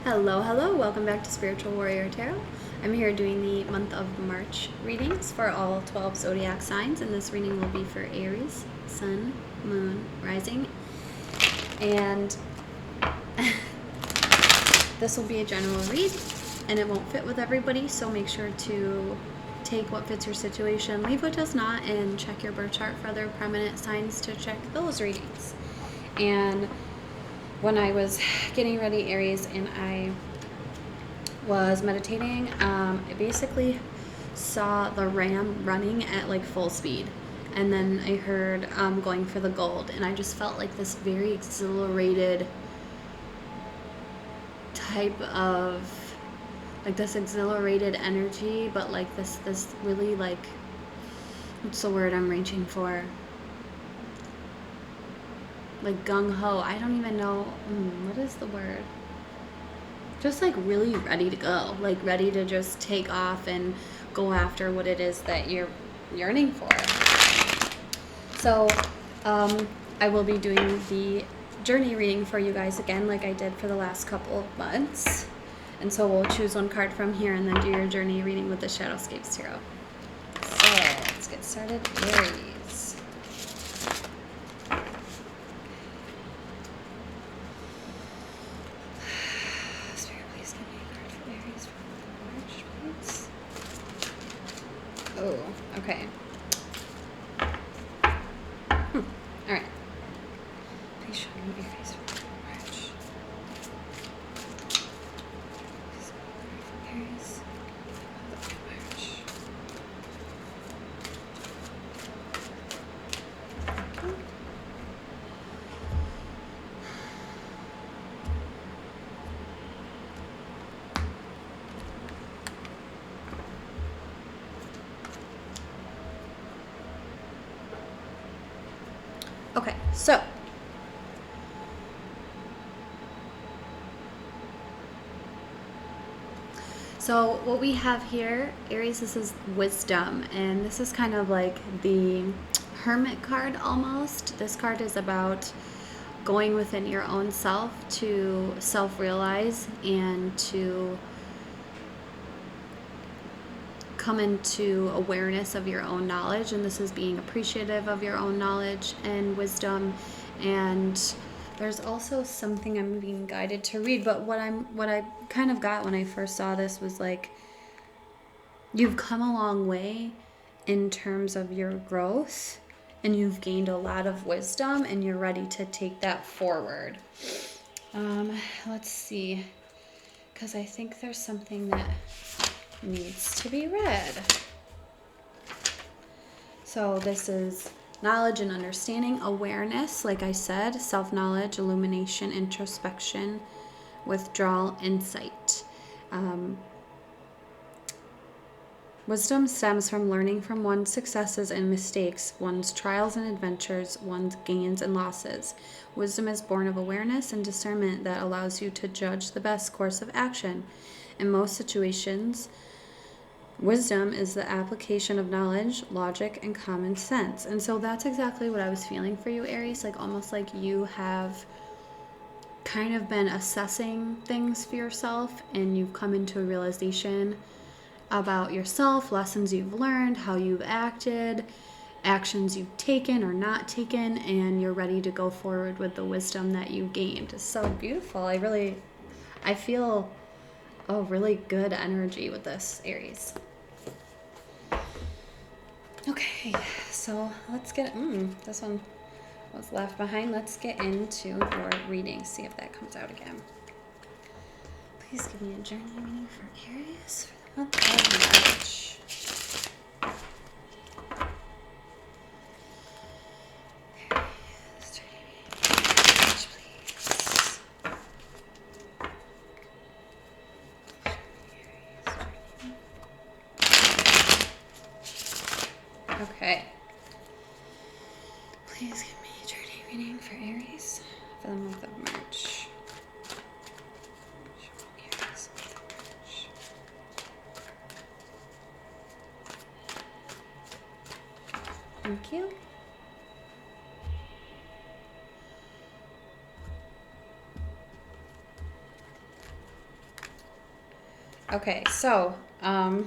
Hello, welcome back to Spiritual Warrior Tarot. I'm here doing the month of March readings for all 12 zodiac signs, and this reading will be for Aries, Sun, Moon, Rising, and this will be a general read, and it won't fit with everybody, so make sure to take what fits your situation, leave what does not, and check your birth chart for other prominent signs to check those readings. And when I was getting ready, Aries, and I was meditating, I basically saw the ram running at like full speed, and then I heard going for the gold, and I just felt like this very exhilarated type of this exhilarated energy, but like this really, like, what's the word I'm reaching for? Like gung-ho. I don't even know. What is the word? Just like really ready to go. Like ready to just take off and go after what it is that you're yearning for. So I will be doing the journey reading for you guys again, like I did for the last couple of months. And so we'll choose one card from here and then do your journey reading with the Shadowscapes Tarot. So let's get started. Aries. Oh, okay. All right. Please show me your face for March. Aries. March. Okay. Okay, so what we have here, Aries, this is wisdom, and this is kind of like the Hermit card almost. This card is about going within your own self to self-realize and to come into awareness of your own knowledge, and this is being appreciative of your own knowledge and wisdom. And there's also something I'm being guided to read, but what I kind of got when I first saw this was like, you've come a long way in terms of your growth, and you've gained a lot of wisdom, and you're ready to take that forward. Let's see, because I think there's something that needs to be read. So this is knowledge and understanding, awareness, like I said, self-knowledge, illumination, introspection, withdrawal, insight. Wisdom stems from learning from one's successes and mistakes, one's trials and adventures, one's gains and losses. Wisdom is born of awareness and discernment that allows you to judge the best course of action. In most situations, wisdom is the application of knowledge, logic, and common sense. And so that's exactly what I was feeling for you, Aries. Like almost like you have kind of been assessing things for yourself, and you've come into a realization about yourself, lessons you've learned, how you've acted, actions you've taken or not taken, and you're ready to go forward with the wisdom that you gained. It's so beautiful. I feel a really good energy with this, Aries. Okay, so let's get, this one was left behind. Let's get into your reading, see if that comes out again. Please give me a journey reading for Aries for the month of March. Okay. Please give me a journey reading for Aries for the month of March. Aries, month of March. Thank you. Okay, so the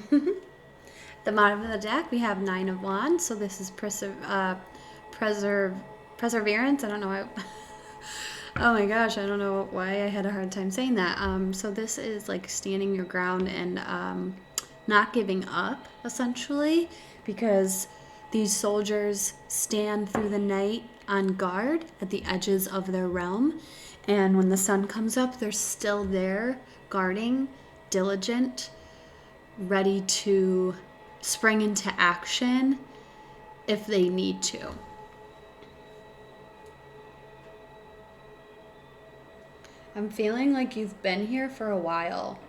bottom of the deck, we have Nine of Wands. So this is perseverance. I don't know why. Oh my gosh, I don't know why I had a hard time saying that. So this is like standing your ground and not giving up, essentially, because these soldiers stand through the night on guard at the edges of their realm. And when the sun comes up, they're still there, guarding, diligent, ready to spring into action if they need to. I'm feeling like you've been here for a while,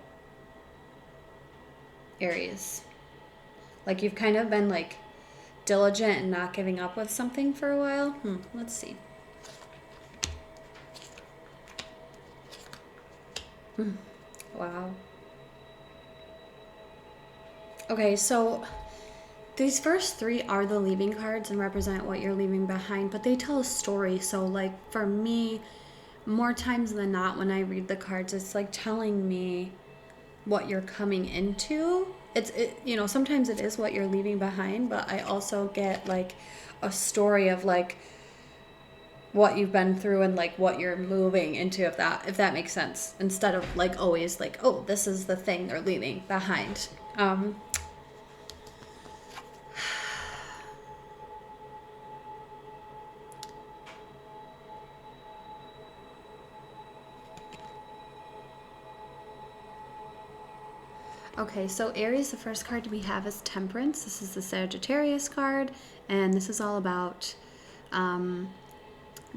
Aries. Like you've kind of been like diligent and not giving up with something for a while. Let's see. Wow. Okay, so these first three are the leaving cards and represent what you're leaving behind, but they tell a story. So like for me, more times than not when I read the cards, it's like telling me what you're coming into. Sometimes it is what you're leaving behind, but I also get like a story of like what you've been through and like what you're moving into, if that makes sense, instead of like always like, oh, this is the thing they're leaving behind. Okay, so Aries, the first card we have is Temperance. This is the Sagittarius card, and this is all about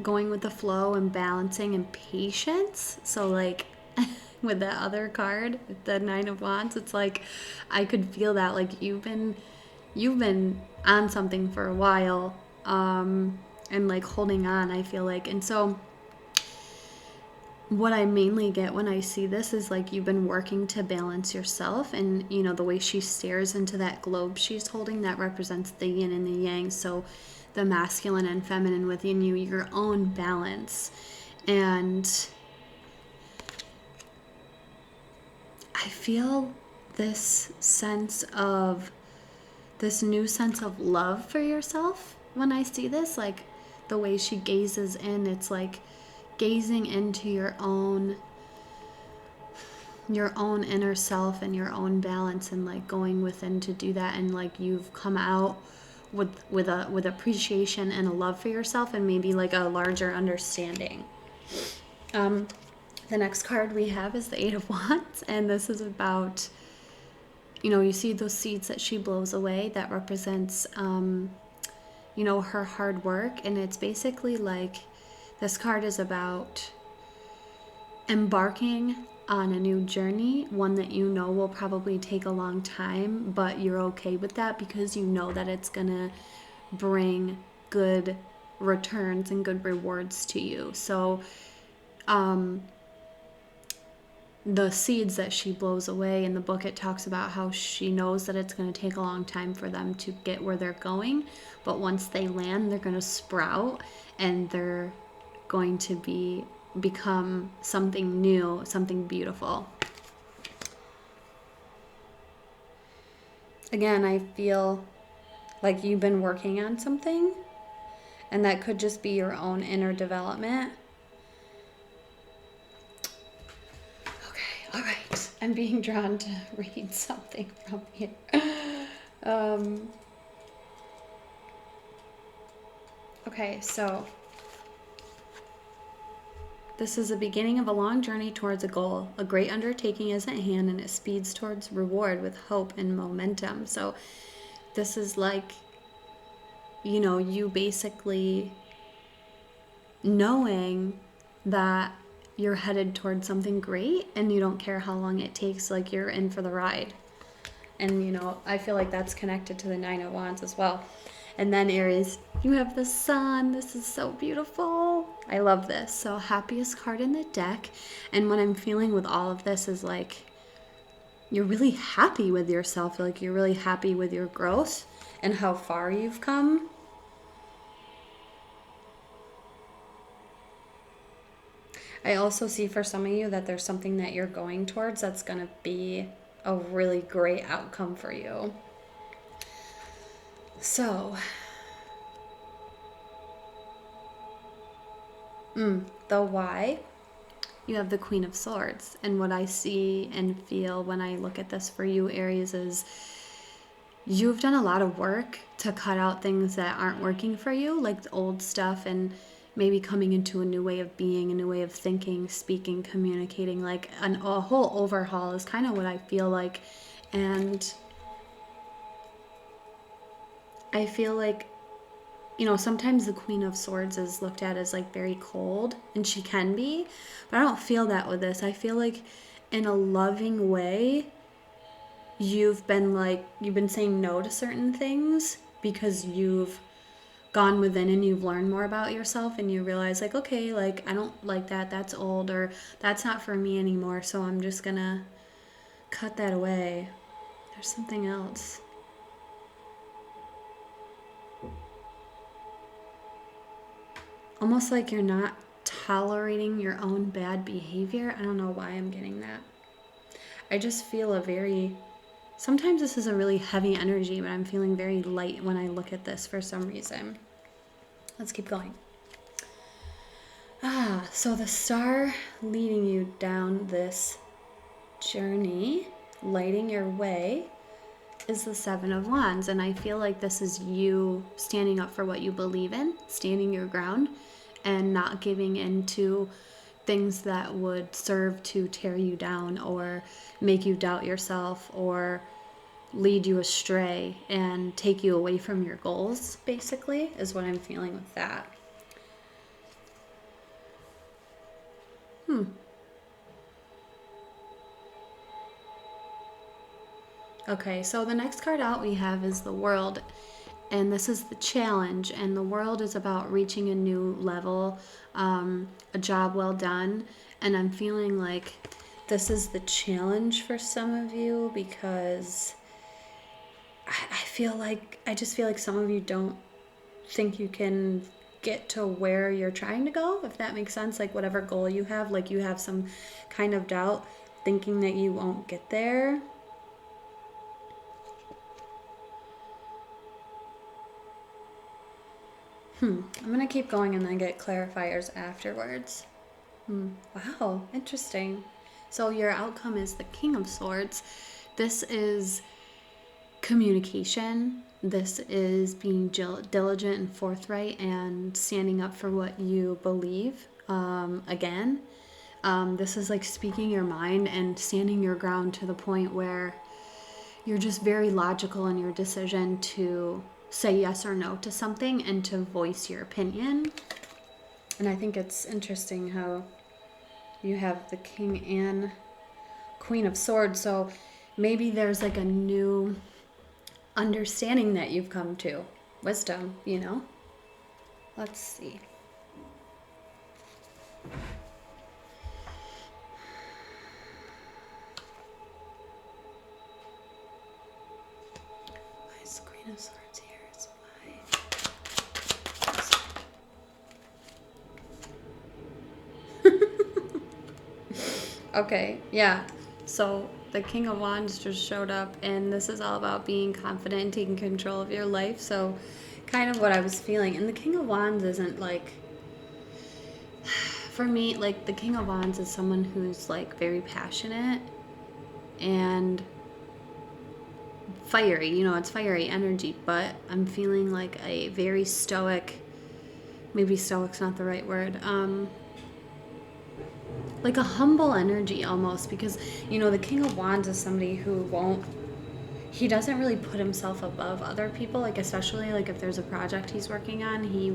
going with the flow and balancing and patience. So like with that other card, the Nine of Wands, it's like I could feel that like you've been on something for a while, and like holding on, I feel like. And so what I mainly get when I see this is like you've been working to balance yourself, and the way she stares into that globe she's holding, that represents the yin and the yang. So the masculine and feminine within you, your own balance. And I feel this new sense of love for yourself when I see this, like the way she gazes in, it's like gazing into your own inner self and your own balance, and like going within to do that, and like you've come out with appreciation and a love for yourself, and maybe like a larger understanding. The next card we have is the Eight of Wands, and this is about, you see those seeds that she blows away, that represents her hard work. And it's basically like this card is about embarking on a new journey, one that will probably take a long time, but you're okay with that because you know that it's gonna bring good returns and good rewards to you. So the seeds that she blows away in the book, it talks about how she knows that it's going to take a long time for them to get where they're going, but once they land, they're going to sprout, and they're going to become something new, something beautiful. Again, I feel like you've been working on something, and that could just be your own inner development. All right, I'm being drawn to read something from here. Okay, so this is the beginning of a long journey towards a goal. A great undertaking is at hand, and it speeds towards reward with hope and momentum. So this is like, you basically knowing that you're headed towards something great, and you don't care how long it takes, like you're in for the ride. And I feel like that's connected to the Nine of Wands as well. And then Aries, you have the Sun. This is so beautiful. I love this. So happiest card in the deck. And what I'm feeling with all of this is like you're really happy with yourself, like you're really happy with your growth and how far you've come. I also see for some of you that there's something that you're going towards that's going to be a really great outcome for you. So, the why, you have the Queen of Swords. And what I see and feel when I look at this for you, Aries, is you've done a lot of work to cut out things that aren't working for you, like the old stuff, and maybe coming into a new way of being, a new way of thinking, speaking, communicating, like a whole overhaul is kind of what I feel like. And I feel like, you know, sometimes the Queen of Swords is looked at as like very cold, and she can be, but I don't feel that with this. I feel like in a loving way, you've been saying no to certain things because you've gone within and you've learned more about yourself, and you realize like, okay, like I don't like that, that's old, or that's not for me anymore, so I'm just gonna cut that away. There's something else. Almost like you're not tolerating your own bad behavior. I don't know why I'm getting that. I just feel sometimes this is a really heavy energy, but I'm feeling very light when I look at this for some reason. Let's keep going. So the star leading you down this journey, lighting your way, is the Seven of Wands. And I feel like this is you standing up for what you believe in, standing your ground, and not giving into things that would serve to tear you down or make you doubt yourself or lead you astray and take you away from your goals, basically, is what I'm feeling with that. Okay, so the next card out we have is the World, and this is the challenge, and the World is about reaching a new level, a job well done, and I'm feeling like this is the challenge for some of you because I just feel like some of you don't think you can get to where you're trying to go, if that makes sense. Like whatever goal you have, like you have some kind of doubt, thinking that you won't get there. I'm gonna keep going and then get clarifiers afterwards. Wow, interesting. So your outcome is the King of Swords. This is communication. This is being diligent and forthright and standing up for what you believe. This is like speaking your mind and standing your ground to the point where you're just very logical in your decision to say yes or no to something and to voice your opinion. And I think it's interesting how you have the King and Queen of Swords. So maybe there's like a new understanding that you've come to. Wisdom, you know? Let's see. Why is the Queen of Swords here? It's why. Okay, yeah. So the King of Wands just showed up, and this is all about being confident and taking control of your life. So kind of what I was feeling. And the King of Wands isn't like, for me, like the King of Wands is someone who's like very passionate and fiery. You know, it's fiery energy, but I'm feeling like a very stoic, maybe stoic's not the right word, like a humble energy almost, because, you know, the King of Wands is somebody who he doesn't really put himself above other people, like especially like if there's a project he's working on, he's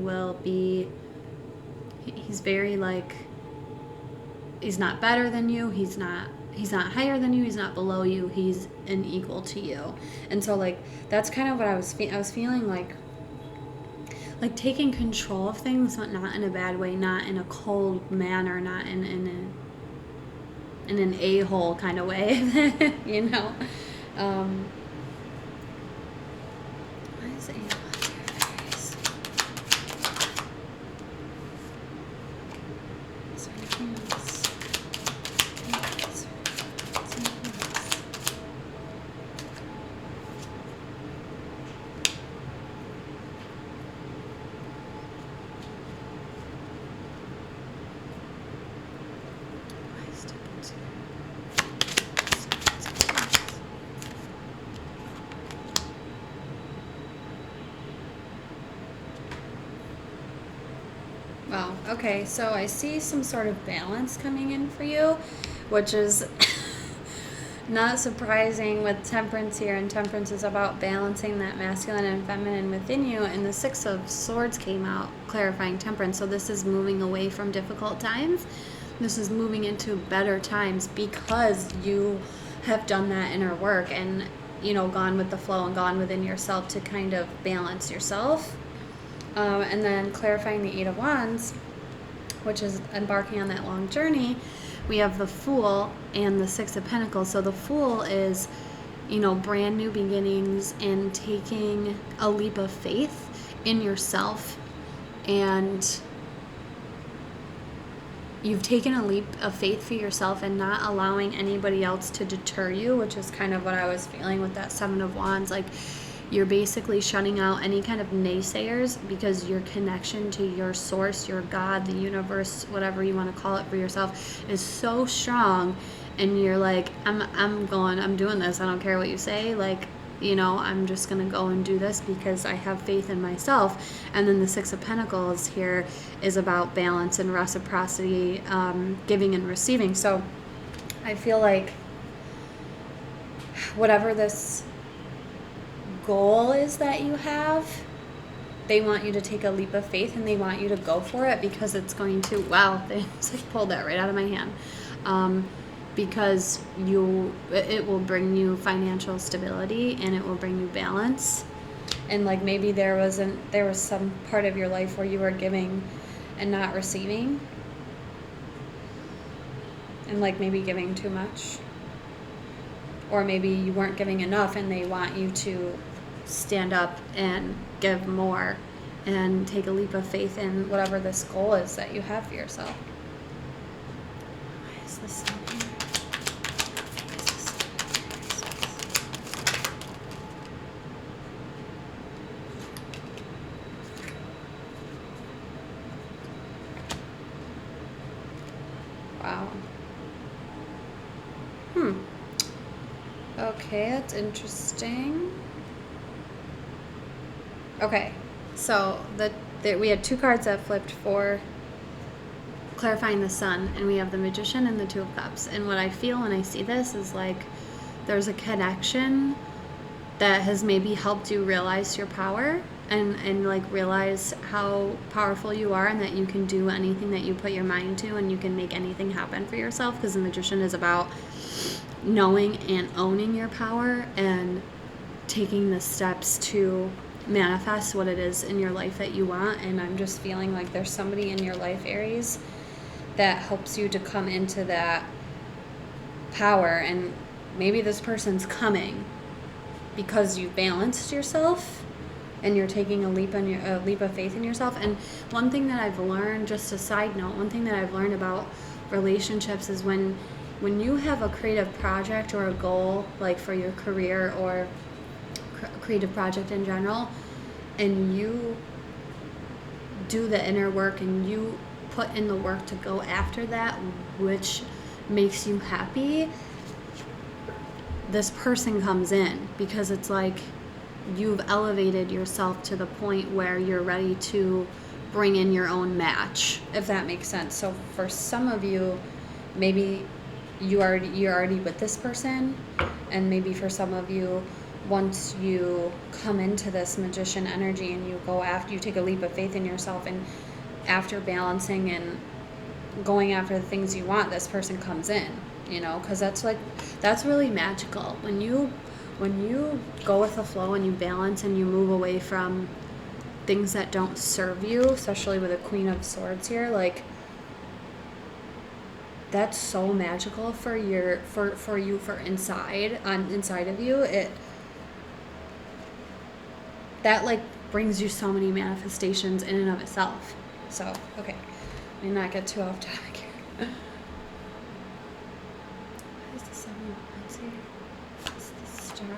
very like, he's not better than you, he's not higher than you, he's not below you, he's an equal to you. And so like that's kind of what I was feeling like taking control of things, but not in a bad way, not in a cold manner, not in an a-hole kind of way, you know. Why is it here? Is there anything else? Okay, so I see some sort of balance coming in for you, which is not surprising with Temperance here, and Temperance is about balancing that masculine and feminine within you, and the Six of Swords came out, clarifying Temperance. So this is moving away from difficult times. This is moving into better times because you have done that inner work and, you know, gone with the flow and gone within yourself to kind of balance yourself. And then clarifying the Eight of Wands, which is embarking on that long journey, we have the Fool and the Six of Pentacles. So the Fool is, you know, brand new beginnings and taking a leap of faith in yourself. And you've taken a leap of faith for yourself and not allowing anybody else to deter you, which is kind of what I was feeling with that Seven of Wands. Like, you're basically shutting out any kind of naysayers because your connection to your source, your God, the universe, whatever you want to call it for yourself, is so strong. And you're like, I'm doing this. I don't care what you say. Like, you know, I'm just going to go and do this because I have faith in myself. And then the Six of Pentacles here is about balance and reciprocity, giving and receiving. So I feel like whatever this goal is that you have, they want you to take a leap of faith and they want you to go for it because it's going to, wow, they just pulled that right out of my hand. Because it will bring you financial stability and it will bring you balance. And like maybe there was some part of your life where you were giving and not receiving, and like maybe giving too much, or maybe you weren't giving enough and they want you to stand up and give more and take a leap of faith in whatever this goal is that you have for yourself. Why is this so here? Wow. Okay, that's interesting. Okay, so we had two cards that flipped for clarifying the Sun, and we have the Magician and the Two of Cups. And what I feel when I see this is like there's a connection that has maybe helped you realize your power and like realize how powerful you are and that you can do anything that you put your mind to and you can make anything happen for yourself, because the Magician is about knowing and owning your power and taking the steps to manifest what it is in your life that you want. And I'm just feeling like there's somebody in your life, Aries, that helps you to come into that power. And maybe this person's coming because you've balanced yourself and you're taking a leap of faith in yourself. And one thing that I've learned, just a side note, one thing that I've learned about relationships is when you have a creative project or a goal, like for your career or creative project in general, and you do the inner work and you put in the work to go after that, which makes you happy, this person comes in because it's like you've elevated yourself to the point where you're ready to bring in your own match, if that makes sense. So for some of you, maybe you're already with this person, and maybe for some of you, once you come into this Magician energy and you take a leap of faith in yourself, and after balancing and going after the things you want, this person comes in, you know, because that's really magical. When you go with the flow and you balance and you move away from things that don't serve you, especially with a Queen of Swords here, like, that's so magical for inside of you. That like brings you so many manifestations in and of itself. So, okay, let me not get too off topic here. What is the Seven of Wands here? What's the Star?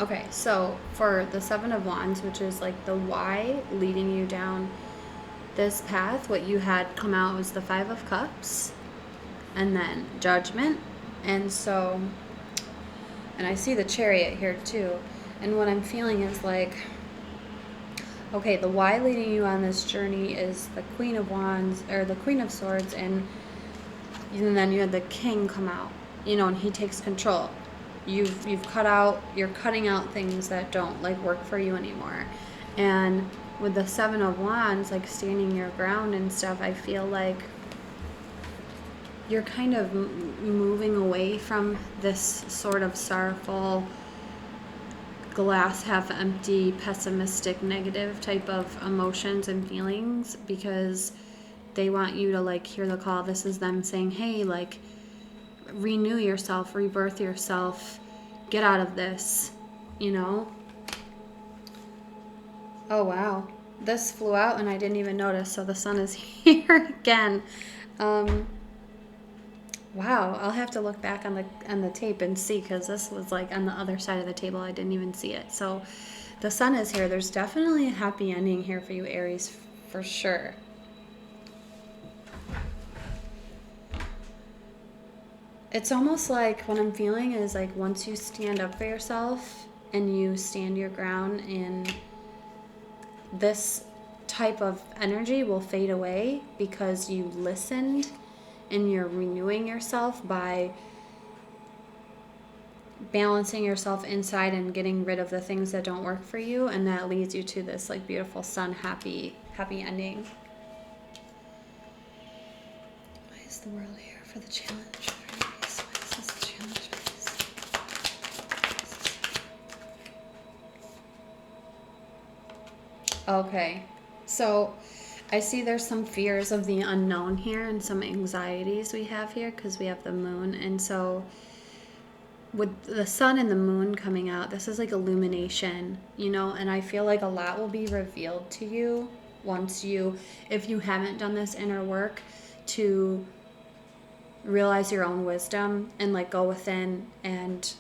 Okay, so for the Seven of Wands, which is like the why leading you down this path, what you had come out was the Five of Cups and then Judgment. And so, and I see the Chariot here too. And what I'm feeling is like, okay, the why leading you on this journey is the Queen of Wands, or the Queen of Swords, and then you had the King come out, you know, and he takes control. You're cutting out things that don't like work for you anymore. And with the Seven of Wands, like standing your ground and stuff, I feel like you're kind of moving away from this sort of sorrowful, glass half empty, pessimistic, negative type of emotions and feelings, because they want you to like hear the call. This is them saying, hey, like, renew yourself, rebirth yourself, get out of this, you know? Oh, wow. This flew out and I didn't even notice, so the sun is here again. Wow, I'll have to look back on the tape and see, because this was like on the other side of the table. I didn't even see it. So the sun is here. There's definitely a happy ending here for you, Aries, for sure. It's almost like what I'm feeling is like once you stand up for yourself and you stand your ground, and this type of energy will fade away because you listened and you're renewing yourself by balancing yourself inside and getting rid of the things that don't work for you, and that leads you to this like beautiful sun, happy ending. Why is the world here for the challenge? Why is this a challenge for this? Okay, so I see there's some fears of the unknown here and some anxieties we have here because we have the moon. And so with the sun and the moon coming out, this is like illumination, you know, and I feel like a lot will be revealed to you once you, if you haven't done this inner work, to realize your own wisdom and like go within and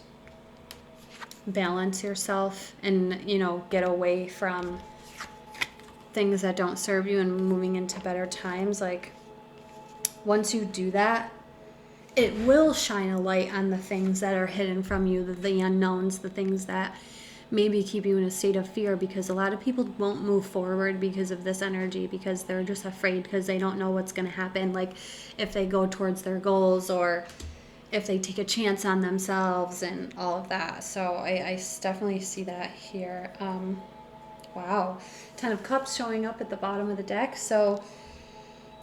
balance yourself and, you know, get away from things that don't serve you and moving into better times. Like once you do that, it will shine a light on the things that are hidden from you, the unknowns, the things that maybe keep you in a state of fear, because a lot of people won't move forward because of this energy, because they're just afraid, because they don't know what's going to happen, like if they go towards their goals or if they take a chance on themselves and all of that. So I definitely see that here. Wow. 10 of Cups showing up at the bottom of the deck. So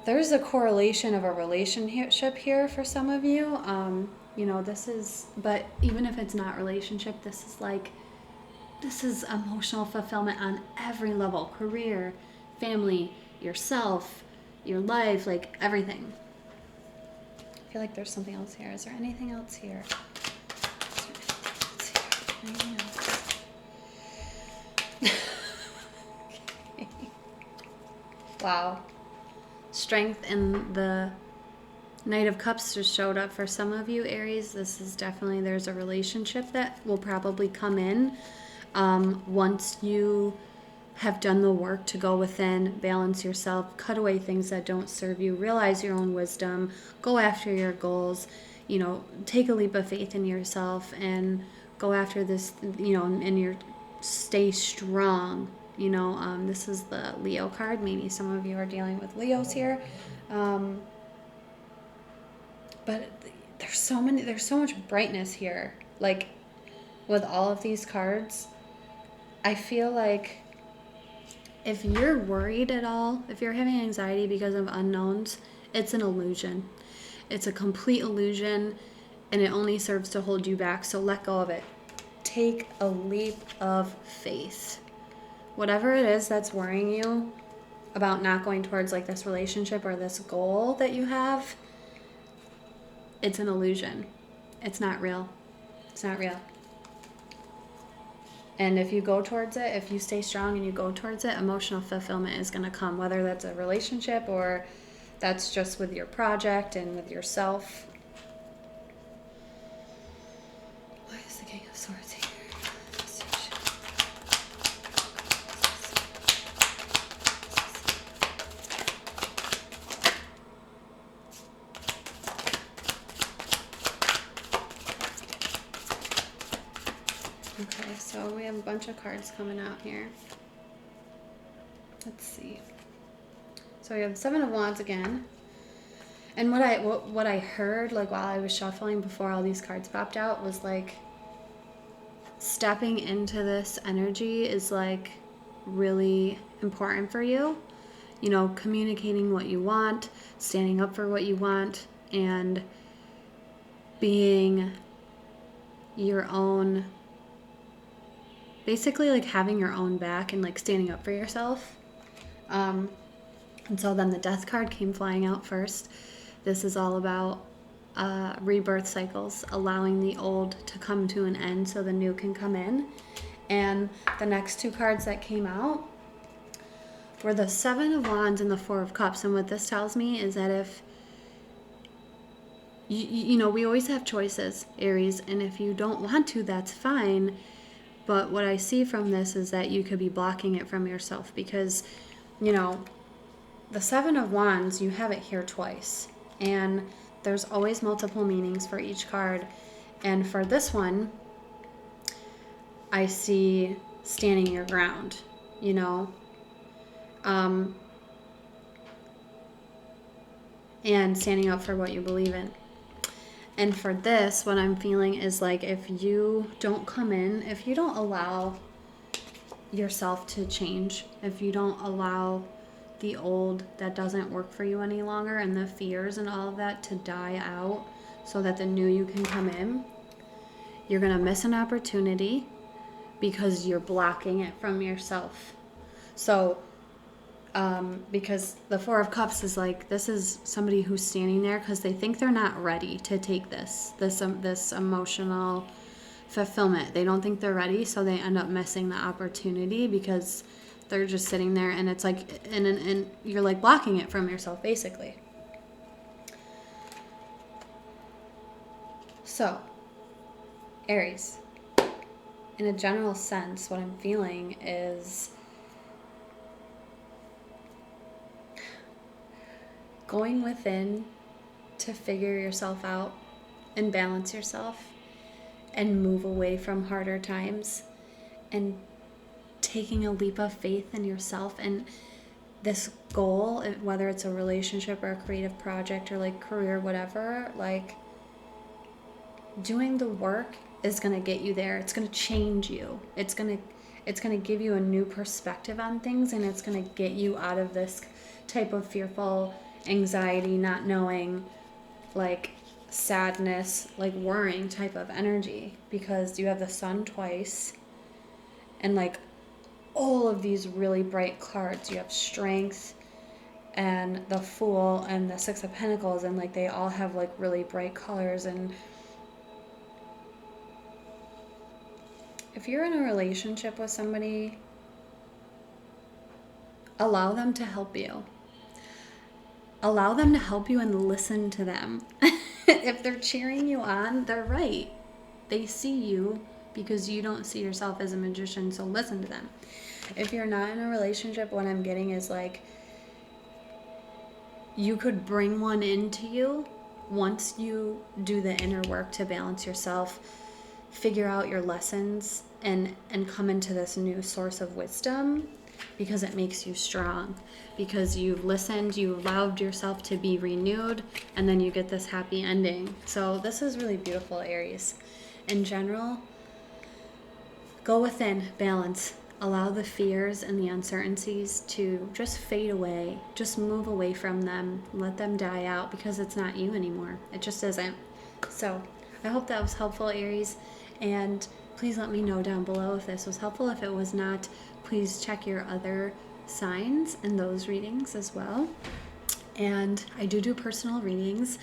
there's a correlation of a relationship here for some of you. You know, this is, but even if it's not relationship, this is emotional fulfillment on every level: career, family, yourself, your life, like everything. I feel like there's something else here. Is there anything else here? Anything else? Okay. Wow. Strength in the Knight of Cups just showed up for some of you, Aries. This is definitely, there's a relationship that will probably come in once you have done the work to go within, balance yourself, cut away things that don't serve you, realize your own wisdom, go after your goals, you know, take a leap of faith in yourself and go after this, you know, and stay strong. You know, this is the Leo card. Maybe some of you are dealing with Leos here. But there's so much brightness here. Like with all of these cards, I feel like if you're worried at all, if you're having anxiety because of unknowns, it's an illusion. It's a complete illusion, and it only serves to hold you back. So let go of it. Take a leap of faith. Whatever it is that's worrying you about not going towards like this relationship or this goal that you have, it's an illusion. It's not real. It's not real. And if you go towards it, if you stay strong and you go towards it, emotional fulfillment is going to come, whether that's a relationship or that's just with your project and with yourself. Why is the King of Swords here? So we have a bunch of cards coming out here. Let's see. So we have the Seven of Wands again. And what I heard, like, while I was shuffling before all these cards popped out was, like, stepping into this energy is, like, really important for you. You know, communicating what you want, standing up for what you want, and being your own, basically, like, having your own back and, like, standing up for yourself. And so then the Death card came flying out first. This is all about rebirth cycles, allowing the old to come to an end so the new can come in. And the next two cards that came out were the Seven of Wands and the Four of Cups. And what this tells me is that if, you know, we always have choices, Aries, and if you don't want to, that's fine. But what I see from this is that you could be blocking it from yourself because, you know, the Seven of Wands, you have it here twice. And there's always multiple meanings for each card. And for this one, I see standing your ground, you know. And standing up for what you believe in. And for this, what I'm feeling is like if you don't come in, if you don't allow yourself to change, if you don't allow the old that doesn't work for you any longer and the fears and all of that to die out so that the new you can come in, you're going to miss an opportunity because you're blocking it from yourself. So, because the Four of Cups is like, this is somebody who's standing there because they think they're not ready to take this emotional fulfillment. They don't think they're ready, so they end up missing the opportunity because they're just sitting there, and it's like, and you're like blocking it from yourself, basically. So, Aries, in a general sense, what I'm feeling is going within to figure yourself out and balance yourself and move away from harder times and taking a leap of faith in yourself and this goal, whether it's a relationship or a creative project or like career, whatever, like doing the work is going to get you there. It's going to change you. It's going to give you a new perspective on things, and it's going to get you out of this type of fearful anxiety, not knowing, like sadness, like worrying type of energy, because you have the Sun twice and like all of these really bright cards. You have Strength and the Fool and the Six of Pentacles, and like they all have like really bright colors. And if you're in a relationship with somebody, allow them to help you. Allow them to help you and listen to them. If they're cheering you on, they're right. They see you because you don't see yourself as a magician, so listen to them. If you're not in a relationship, what I'm getting is like you could bring one into you once you do the inner work to balance yourself, figure out your lessons, and come into this new source of wisdom, because it makes you strong, because you've listened, you allowed yourself to be renewed, and then you get this happy ending. So this is really beautiful, Aries. In general, go within, balance, allow the fears and the uncertainties to just fade away, just move away from them, let them die out, because it's not you anymore. It just isn't. So I hope that was helpful, Aries, and please let me know down below if this was helpful. If it was not, please check your other signs in those readings as well. And I do personal readings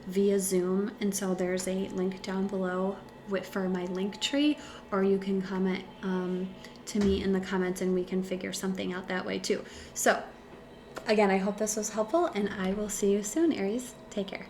via Zoom, and so there's a link down below for my Linktree, or you can comment to me in the comments and we can figure something out that way too. So again, I hope this was helpful, and I will see you soon, Aries. Take care.